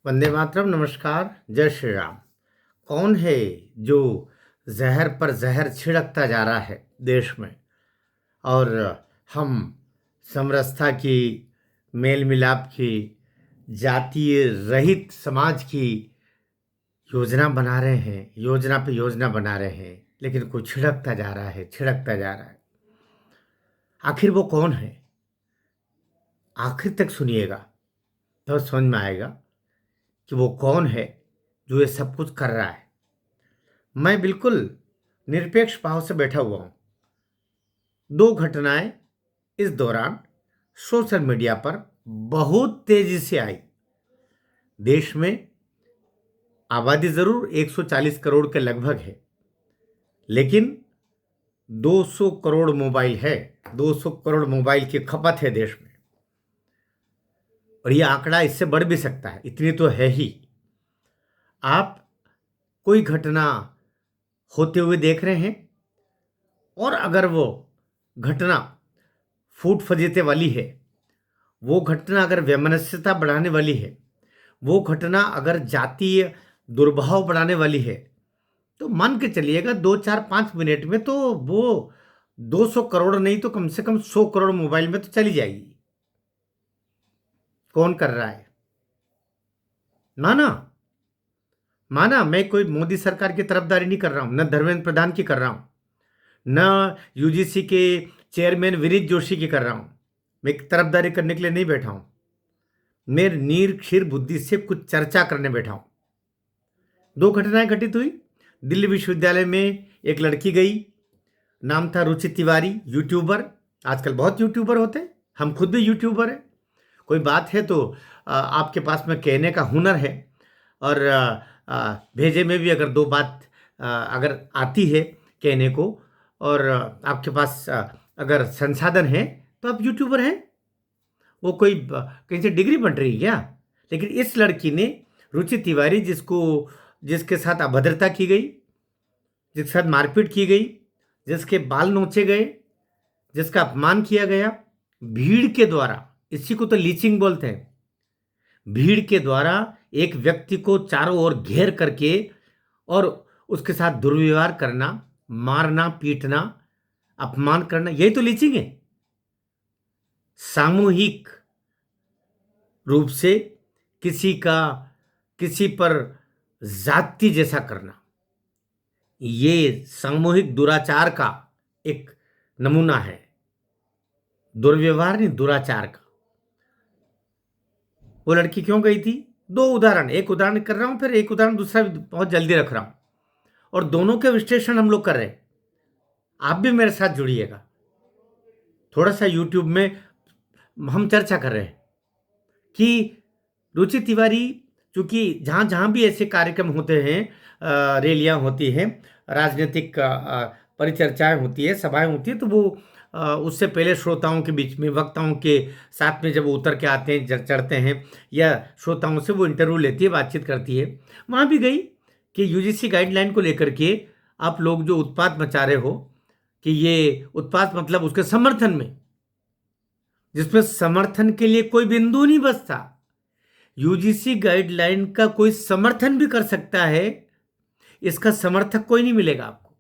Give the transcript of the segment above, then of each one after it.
वंदे मातरम। नमस्कार। जय श्री राम। कौन है जो जहर पर जहर छिड़कता जा रहा है देश में, और हम समरसता की, मेल मिलाप की, जातीय रहित समाज की योजना बना रहे हैं, योजना पे योजना बना रहे हैं, लेकिन कोई छिड़कता जा रहा है, छिड़कता जा रहा है। आखिर वो कौन है? आखिर तक सुनिएगा तो समझ में आएगा कि वो कौन है जो ये सब कुछ कर रहा है। मैं बिल्कुल निरपेक्ष भाव से बैठा हुआ हूं। दो घटनाएं इस दौरान सोशल मीडिया पर बहुत तेजी से आई। देश में आबादी जरूर 140 करोड़ के लगभग है, लेकिन 200 करोड़ मोबाइल है। 200 करोड़ मोबाइल की खपत है देश में, और यह आंकड़ा इससे बढ़ भी सकता है, इतनी तो है ही। आप कोई घटना होते हुए देख रहे हैं, और अगर वो घटना फूट फजीते वाली है, वो घटना अगर वैमनस्यता बढ़ाने वाली है, वो घटना अगर जातीय दुर्भाव बढ़ाने वाली है, तो मान के चलिएगा 2 4 5 मिनट में तो वो 200 करोड़ नहीं तो कम से कम 100 करोड़ मोबाइल में तो चली जाएगी। कौन कर रहा है? माना माना मैं कोई मोदी सरकार की तरफदारी नहीं कर रहा हूं, न धर्मेंद्र प्रधान की कर रहा हूं, न यूजीसी के चेयरमैन विनीत जोशी की कर रहा हूं। मैं तरफदारी करने के लिए नहीं बैठा हूं। मैं नीर क्षीर बुद्धि से कुछ चर्चा करने बैठा हूं। दो घटनाएं घटित हुई। दिल्ली विश्वविद्यालय में एक लड़की गई, नाम था रुचि तिवारी, यूट्यूबर। आजकल बहुत यूट्यूबर होते हैं, हम खुद भी यूट्यूबर हैं। कोई बात है तो आपके पास में कहने का हुनर है, और भेजे में भी अगर दो बात अगर आती है कहने को, और आपके पास अगर संसाधन है, तो आप यूट्यूबर हैं। वो कोई कहीं से डिग्री बन रही है क्या? लेकिन इस लड़की ने, रुचि तिवारी, जिसके साथ अभद्रता की गई, जिसके साथ मारपीट की गई, जिसके बाल नोचे गए, जिसका अपमान किया गया, भीड़ के द्वारा, इसी को तो लीचिंग बोलते हैं, भीड़ के द्वारा एक व्यक्ति को चारों ओर घेर करके और उसके साथ दुर्व्यवहार करना, मारना, पीटना, अपमान करना, यही तो लीचिंग है। सामूहिक रूप से किसी पर जाति जैसा करना, ये सामूहिक दुराचार का एक नमूना है। दुर्व्यवहार नहीं, दुराचार का। वो लड़की क्यों गई थी? दो उदाहरण, एक उदाहरण कर रहा हूं, फिर एक उदाहरण दूसरा भी बहुत जल्दी रख रहा हूं, और दोनों के विश्लेषण हम लोग कर रहे हैं। आप भी मेरे साथ जुड़िएगा। थोड़ा सा यूट्यूब में हम चर्चा कर रहे हैं कि रुचि तिवारी, चूंकि जहां जहां भी ऐसे कार्यक्रम होते हैं, रैलियां होती हैं, राजनीतिक परिचर्चाएं होती है, सभाएं होती है, तो वो उससे पहले श्रोताओं के बीच में, वक्ताओं के साथ में जब वो उतर के आते हैं, चढ़ते हैं, या श्रोताओं से वो इंटरव्यू लेती है, बातचीत करती है, वहाँ भी गई कि यूजीसी गाइडलाइन को लेकर के आप लोग जो उत्पात मचा रहे हो, कि ये उत्पात मतलब उसके समर्थन में, जिसमें समर्थन के लिए कोई बिंदु नहीं बचता। यूजीसी गाइडलाइन का कोई समर्थन भी कर सकता है, इसका समर्थक कोई नहीं मिलेगा आपको,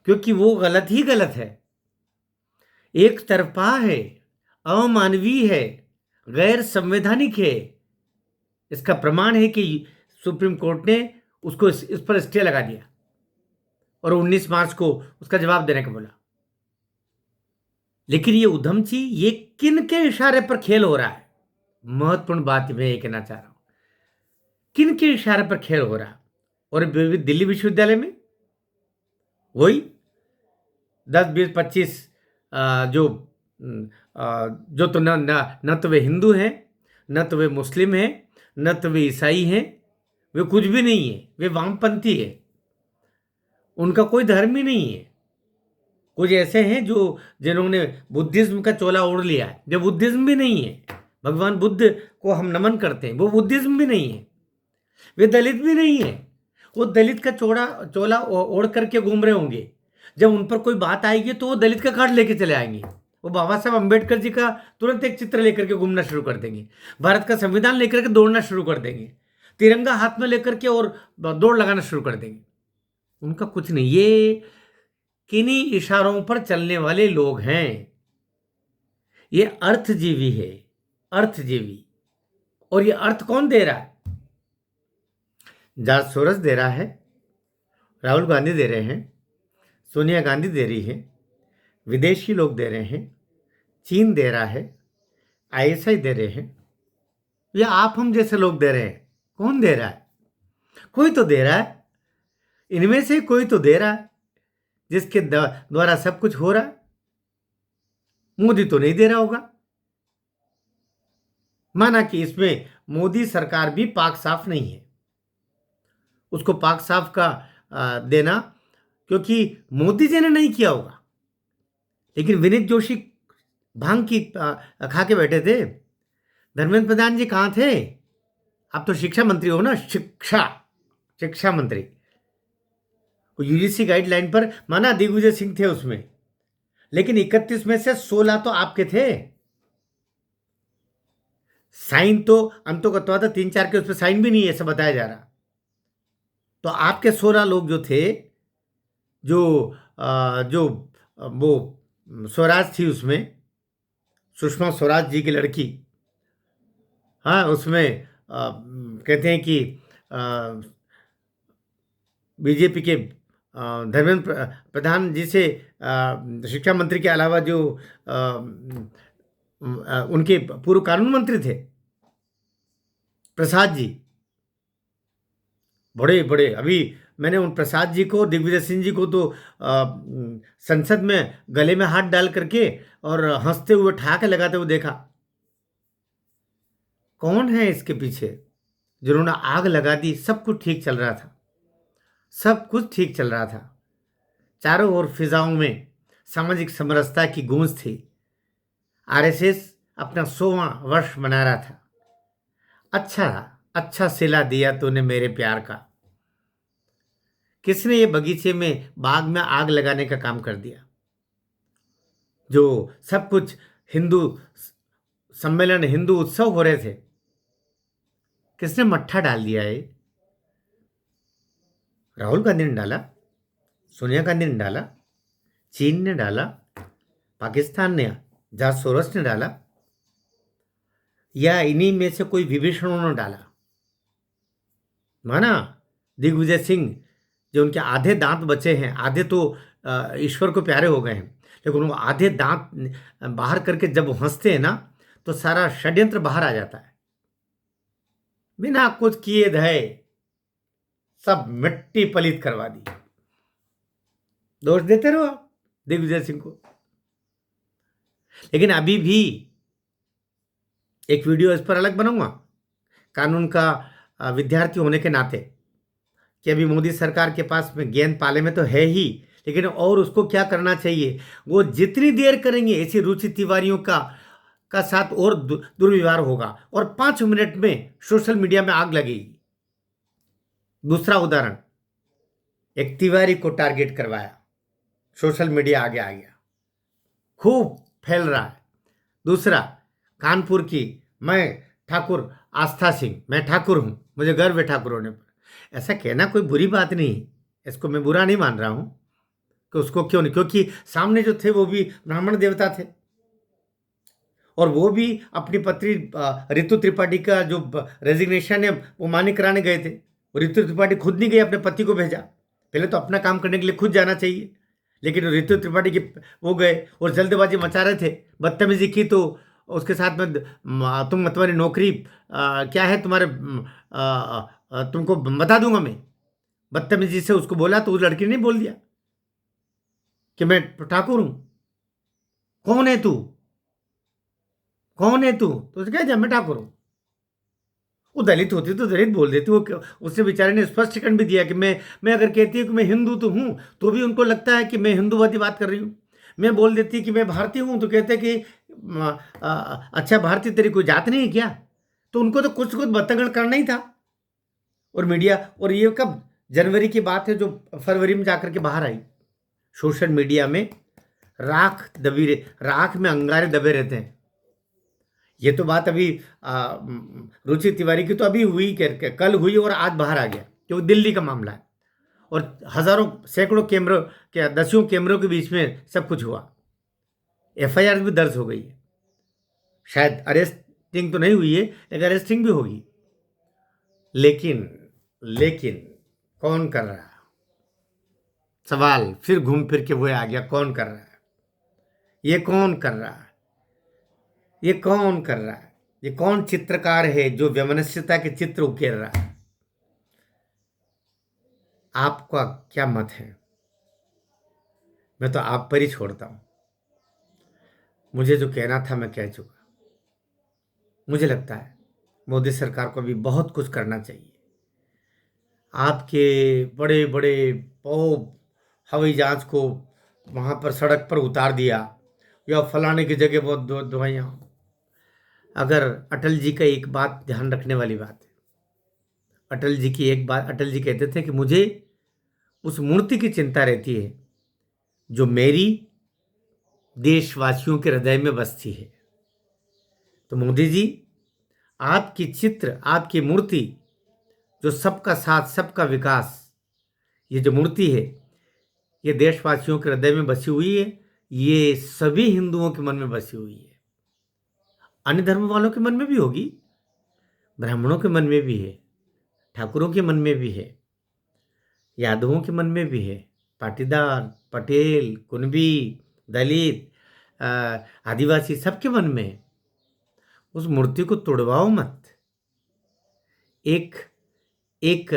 क्योंकि वो गलत ही गलत है, एक तरफा है, अमानवीय है, गैर संवैधानिक है। इसका प्रमाण है कि सुप्रीम कोर्ट ने उसको इस पर स्टे लगा दिया, और 19 मार्च को उसका जवाब देने को बोला। लेकिन ये उधमची, ये किन के इशारे पर खेल हो रहा है? महत्वपूर्ण बात मैं ये कहना चाह रहा हूं, किन के इशारे पर खेल हो रहा है? और दिल्ली विश्वविद्यालय में वही 10 20 25 जो जो तो न तो वे हिंदू हैं, न तो वे मुस्लिम हैं, न तो वे ईसाई हैं, वे कुछ भी नहीं है, वे वामपंथी है, उनका कोई धर्म ही नहीं है। कुछ ऐसे हैं जिन्होंने बुद्धिज्म का चोला ओढ़ लिया है, जो बुद्धिज्म भी नहीं है। भगवान बुद्ध को हम नमन करते हैं, वो बुद्धिज्म भी नहीं है। वे दलित भी नहीं है, वो दलित का चोला ओढ़ करके घूम रहे होंगे। जब उन पर कोई बात आएगी तो वो दलित का कार्ड लेके चले आएंगे, वो बाबा साहब अम्बेडकर जी का तुरंत एक चित्र लेकर के घूमना शुरू कर देंगे, भारत का संविधान लेकर के दौड़ना शुरू कर देंगे, तिरंगा हाथ में लेकर के और दौड़ लगाना शुरू कर देंगे। उनका कुछ नहीं, ये किन्हीं इशारों पर चलने वाले लोग हैं। ये अर्थजीवी है, अर्थजीवी। और ये अर्थ कौन दे रहा है? जॉर्ज सोरस दे रहा है, राहुल गांधी दे रहे हैं, सोनिया गांधी दे रही है, विदेशी लोग दे रहे हैं, चीन दे रहा है, आईएसआई दे रहे हैं, या आप हम जैसे लोग दे रहे हैं। कौन दे रहा है? कोई तो दे रहा है, इनमें से कोई तो दे रहा है, जिसके द्वारा सब कुछ हो रहा है। मोदी तो नहीं दे रहा होगा। माना कि इसमें मोदी सरकार भी पाक साफ नहीं है, उसको पाक साफ का देना, क्योंकि मोदी जी ने नहीं किया होगा। लेकिन विनीत जोशी भांग की खा के बैठे थे। धर्मेंद्र प्रधान जी कहाँ थे? आप तो शिक्षा मंत्री हो ना, शिक्षा मंत्री। यूजीसी गाइडलाइन पर माना दिग्विजय सिंह थे उसमें, लेकिन 31 में से 16 तो आपके थे। साइन तो अंतोगत्वा था, 3-4 के उस पर साइन भी नहीं है, ऐसा बताया जा रहा। तो आपके 16 लोग जो थे, जो वो स्वराज थी, उसमें सुषमा स्वराज जी की लड़की, हाँ, उसमें कहते हैं कि बीजेपी के धर्मेंद्र प्रधान जी से शिक्षा मंत्री के अलावा जो उनके पूर्व कानून मंत्री थे प्रसाद जी, बड़े बड़े, अभी मैंने उन प्रसाद जी को, दिग्विजय सिंह जी को तो संसद में गले में हाथ डाल करके और हंसते हुए ठहाके लगाते हुए देखा। कौन है इसके पीछे जिन्होंने आग लगा दी? सब कुछ ठीक चल रहा था, सब कुछ ठीक चल रहा था, चारों ओर फिजाओं में सामाजिक समरसता की गूंज थी। आरएसएस अपना 100वां वर्ष मना रहा था। अच्छा अच्छा सिला दिया तूने मेरे प्यार का। किसने ये बगीचे में, बाग में आग लगाने का काम कर दिया? जो सब कुछ हिंदू सम्मेलन, हिंदू उत्सव हो रहे थे, किसने मट्ठा डाल दिया है? राहुल गांधी ने डाला, सोनिया गांधी ने डाला, चीन ने डाला, पाकिस्तान ने, जॉर्ज सोरस ने डाला, या इन्हीं में से कोई विभीषणों ने डाला? माना दिग्विजय सिंह, जो उनके आधे दांत बचे हैं, आधे तो ईश्वर को प्यारे हो गए हैं, लेकिन वो आधे दांत बाहर करके जब वो हंसते हैं ना, तो सारा षड्यंत्र बाहर आ जाता है। बिना कुछ किए धए सब मिट्टी पलीत करवा दी। दोष देते रहो आप दिग्विजय सिंह को। लेकिन अभी भी एक वीडियो इस पर अलग बनाऊंगा, कानून का विद्यार्थी होने के नाते, कि अभी मोदी सरकार के पास में गेंद पाले में तो है ही, लेकिन और उसको क्या करना चाहिए? वो जितनी देर करेंगे ऐसी रुचि तिवारियों का साथ और दुर्व्यवहार होगा, और 5 मिनट में सोशल मीडिया में आग लगेगी। दूसरा उदाहरण, एक तिवारी को टारगेट करवाया, सोशल मीडिया आगे आ गया, खूब फैल रहा है। दूसरा, कानपुर की, मैं ठाकुर आस्था सिंह, मैं ठाकुर हूं, मुझे गर्व है ठाकुर होने पर। ऐसा कहना कोई बुरी बात नहीं, इसको मैं बुरा नहीं मान रहा हूं कि उसको क्यों नहीं, क्योंकि सामने जो थे वो भी ब्राह्मण देवता थे, और वो भी अपनी पत्नी ऋतु त्रिपाठी का जो रेजिग्नेशन है वो मान्य कराने गए थे। ऋतु त्रिपाठी खुद नहीं गई, अपने पति को भेजा। पहले तो अपना काम करने के लिए खुद जाना चाहिए, लेकिन ऋतु त्रिपाठी के वो गए और जल्दबाजी मचा रहे थे, बदतमीजी की, तो उसके साथ में तुम तुम्हारी नौकरी क्या है तुम्हारे, तुमको बता दूंगा मैं, बदतमीजी से उसको बोला। तो उस लड़की ने बोल दिया कि मैं ठाकुर हूं। कौन है तू, कौन है तू? तो उसने कहा मैं ठाकुर हूं। वो दलित होती तो दलित बोल देती। वो उसने बेचारे ने स्पष्टीकरण भी दिया कि मैं अगर कहती हूँ कि मैं हिंदू तो हूँ, तो भी उनको लगता है कि मैं हिंदूवादी बात कर रही हूँ। मैं बोल देती कि मैं भारतीय हूँ, तो कहते कि अच्छा भारतीय तेरी कोई जात नहीं है क्या? तो उनको तो कुछ बतंगड़ करना ही था। और मीडिया, और ये कब, जनवरी की बात है, जो फरवरी में जाकर के बाहर आई, सोशल मीडिया में राख में अंगारे दबे रहते हैं। ये तो बात अभी रुचि तिवारी की तो अभी हुई, कल हुई और आज बाहर आ गया, क्योंकि दिल्ली का मामला है और हजारों सैकड़ों कैमरों के, दसियों कैमरों के बीच में सब कुछ हुआ। एफआईआर भी दर्ज हो गई है, शायद अरेस्टिंग तो नहीं हुई है लेकिन अरेस्टिंग भी होगी। लेकिन लेकिन कौन कर रहा है? सवाल फिर घूम फिर के वो आ गया, कौन कर रहा है? ये कौन कर रहा है? ये कौन कर रहा है? ये कौन चित्रकार है जो वैमनस्यता के चित्र उकेर रहा है? आपका क्या मत है? मैं तो आप पर ही छोड़ता हूं। मुझे जो कहना था मैं कह चुका। मुझे लगता है मोदी सरकार को भी बहुत कुछ करना चाहिए। आपके बड़े बड़े हवाई जहाज को वहां पर सड़क पर उतार दिया, या फलाने की जगह बहुत दवाइयाँ। अगर अटल जी का एक बात ध्यान रखने वाली बात है, अटल जी की एक बात, अटल जी कहते थे कि मुझे उस मूर्ति की चिंता रहती है जो मेरी देशवासियों के हृदय में बसती है। तो मोदी जी, आपकी चित्र, आपकी मूर्ति जो सबका साथ सबका विकास, ये जो मूर्ति है ये देशवासियों के हृदय में बसी हुई है। ये सभी हिंदुओं के मन में बसी हुई है, अन्य धर्म वालों के मन में भी होगी, ब्राह्मणों के मन में भी है, ठाकुरों के मन में भी है, यादवों के मन में भी है, पाटीदार, पटेल, कुणबी, दलित, आदिवासी, सबके मन में है। उस मूर्ति को तोड़वाओ मत। एक एक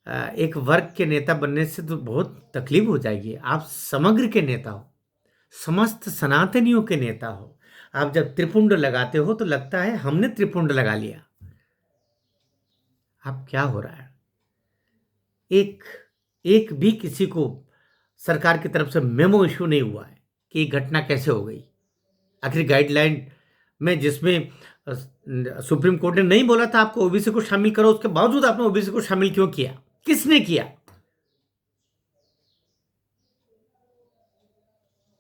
एक वर्ग के नेता बनने से तो बहुत तकलीफ हो जाएगी। आप समग्र के नेता हो, समस्त सनातनियों के नेता हो। आप जब त्रिपुंड लगाते हो तो लगता है हमने त्रिपुंड लगा लिया। अब क्या हो रहा है? एक भी किसी को सरकार की तरफ से मेमो इशू नहीं हुआ है कि घटना कैसे हो गई। आखिर गाइडलाइन में जिसमें सुप्रीम कोर्ट ने नहीं बोला था आपको ओबीसी को शामिल करो, उसके बावजूद आपने ओबीसी को शामिल क्यों किया? किसने किया?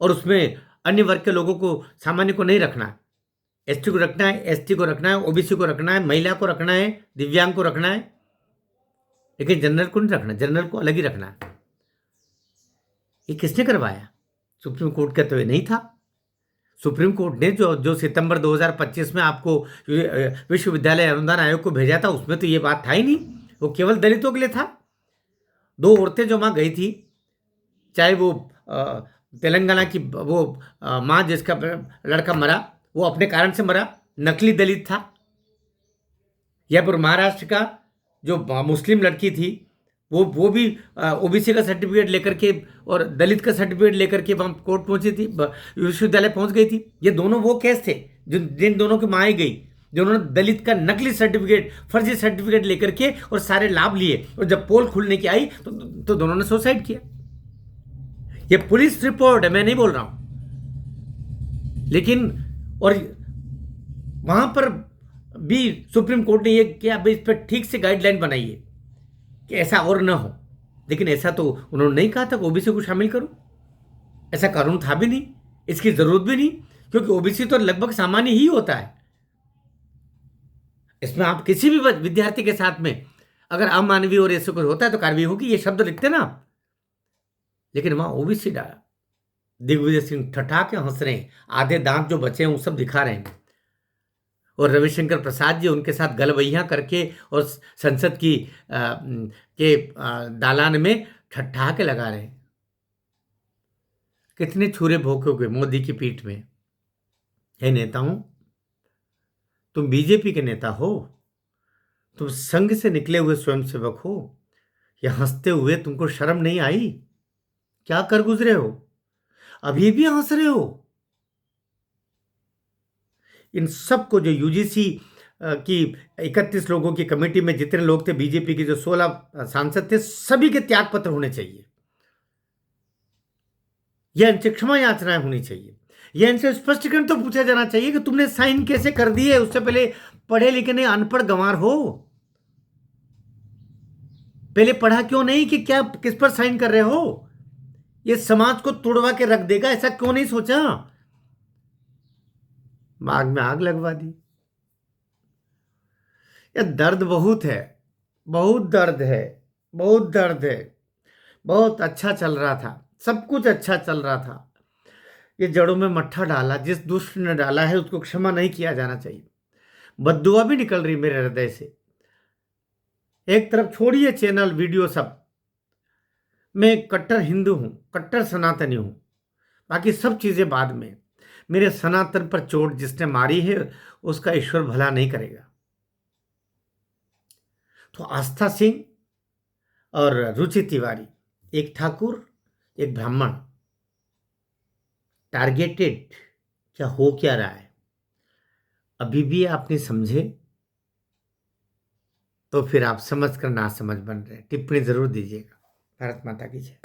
और उसमें अन्य वर्ग के लोगों को, सामान्य को नहीं रखना है। एसटी को रखना है, एसटी को रखना है, ओबीसी को रखना है, महिला को रखना है, दिव्यांग को रखना है, लेकिन जनरल को नहीं रखना। जनरल को अलग ही रखना है। ये किसने करवाया? सुप्रीम कोर्ट का तो ये नहीं था। सुप्रीम कोर्ट ने जो सितंबर 2025 में आपको विश्वविद्यालय अनुदान आयोग को भेजा था, उसमें तो ये बात था ही नहीं। वो केवल दलितों के लिए था। 2 औरतें जो वहां गई थी, चाहे वो तेलंगाना की वो माँ जिसका लड़का मरा, वो अपने कारण से मरा, नकली दलित था, या फिर महाराष्ट्र का जो मुस्लिम लड़की थी, वो भी ओबीसी का सर्टिफिकेट लेकर के और दलित का सर्टिफिकेट लेकर के वहाँ कोर्ट पहुंची थी, विश्वविद्यालय पहुंच गई थी। ये दोनों वो केस थे जिन दोनों की माँ गई, जिन्होंने दलित का नकली सर्टिफिकेट, फर्जी सर्टिफिकेट लेकर के और सारे लाभ लिए, और जब पोल खुलने की आई तो दोनों ने सुसाइड किया। ये पुलिस रिपोर्ट है, मैं नहीं बोल रहा हूं। लेकिन और वहां पर भी सुप्रीम कोर्ट ने ये किया, इस पर ठीक से गाइडलाइन बनाई है कि ऐसा और ना हो। लेकिन ऐसा तो उन्होंने नहीं कहा था कि ओबीसी को शामिल करो। ऐसा कानून था भी नहीं, इसकी जरूरत भी नहीं, क्योंकि ओबीसी तो लगभग सामान्य ही होता है। इसमें आप किसी भी विद्यार्थी के साथ में अगर अमानवीय और ऐसे कुछ होता है तो कार्रवाई होगी, ये शब्द लिखते ना आप। लेकिन वहां ओबीसी डाला। दिग्विजय सिंह ठठा के हंस रहे हैं, आधे दांत जो बचे हैं वो सब दिखा रहे हैं, और रविशंकर प्रसाद जी उनके साथ गलवैया करके और संसद की के दालान में ठट्ठा के लगा रहे हैं। कितने छुरे भोंकोगे मोदी की पीठ में? हे नेताओं, तुम बीजेपी के नेता हो, तुम संघ से निकले हुए स्वयंसेवक हो, या हंसते हुए तुमको शर्म नहीं आई? क्या कर गुजरे हो? अभी भी हंस रहे हो? इन सबको, जो यूजीसी की 31 लोगों की कमेटी में जितने लोग थे, बीजेपी के जो 16 सांसद थे, सभी के त्याग पत्र होने चाहिए। यह इनसे क्षमा याचनाएं होनी चाहिए। यह इनसे स्पष्टीकरण तो पूछा जाना चाहिए कि तुमने साइन कैसे कर दिए? उससे पहले पढ़े लिखे नहीं, अनपढ़ गंवार हो, पहले पढ़ा क्यों नहीं कि क्या किस पर साइन कर रहे हो? ये समाज को तोड़वा के रख देगा, ऐसा क्यों नहीं सोचा? आग में आग लगवा दी। ये दर्द बहुत है, बहुत दर्द है, बहुत दर्द है। बहुत अच्छा चल रहा था, सब कुछ अच्छा चल रहा था। ये जड़ों में मट्ठा डाला, जिस दुष्ट ने डाला है उसको क्षमा नहीं किया जाना चाहिए। बद्दुआ भी निकल रही मेरे हृदय से। एक तरफ छोड़िए चैनल वीडियो सब, मैं एक कट्टर हिंदू हूं, कट्टर सनातनी हूं, बाकी सब चीजें बाद में। मेरे सनातन पर चोट जिसने मारी है उसका ईश्वर भला नहीं करेगा। तो आस्था सिंह और रुचि तिवारी, एक ठाकुर एक ब्राह्मण, टारगेटेड क्या हो क्या रहा है अभी भी आप नहीं समझे? तो फिर आप समझ कर ना समझ बन रहे। टिप्पणी जरूर दीजिएगा। भारत माता की जय।